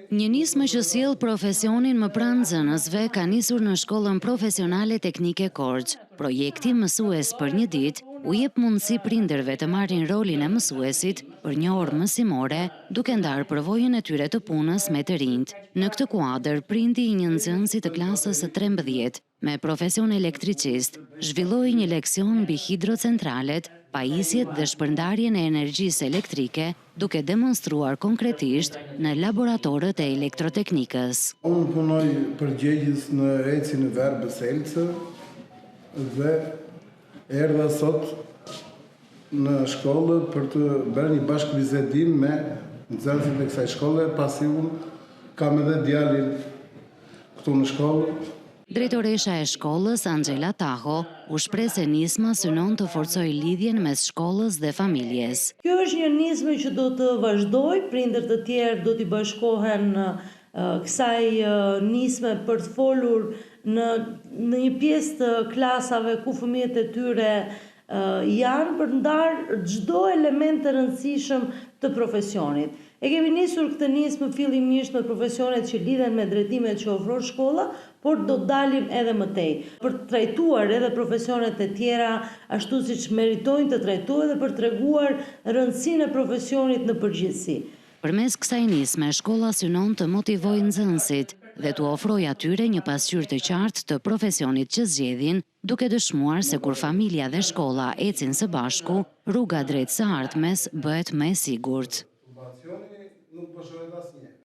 Një nismë që sjell profesionin më pranë nxënësve ka nisur në Shkollën Profesionale Teknike Korçë. Projekti Mësues për një ditë u jep mundësi prindërve të marrin rolin e mësuesit për një orë mësimore, duke ndarë përvojën e tyre të punës me të rinjt. Në këtë kuadër, prindi i një nxënësi të klasës së 13 me profesion elektricist zhvilloi një leksion mbi hidrocentralet, pajisjet dhe shpërndarjen e energjisë elektrike, duke demonstruar konkretisht në laboratorët e elektroteknikës. Unë punoj përgjegjës në ecin e verbës Elce dhe erdha sot në shkollë për të bërë një bashkëbisedim me nxënësit e kësaj shkolle, pasi unë kam edhe djalin këtu në shkollë. Drejtoresha e shkollës, Angela Taho, u shpreh se nisma synon të forcojë lidhjen mes shkollës dhe familjes. Kjo është një nismë që do të vazhdojë, prindër të tjerë do t'i bashkohen kësaj nisme për të folur në një pjesë të klasave ku fëmijët e tyre janë, për të ndarë çdo element të rëndësishëm të profesionit. E kemi nisur këtë nismë fillimisht me profesionet që lidhen me drejtimet që ofron shkolla, por do dalim edhe më tej, për të trajtuar edhe profesionet e tjera ashtu siç meritojnë të trajtohen dhe për të treguar rëndësinë e profesionit në përgjithësi. Përmes kësaj nisme, shkolla synon të motivojë nxënësit dhe t'u ofrojë atyre një pasqyrë të qartë të profesionit që zgjedhin, duke dëshmuar se kur familja dhe shkolla ecin së bashku, rruga drejt së ardhmes bëhet më e sigurt.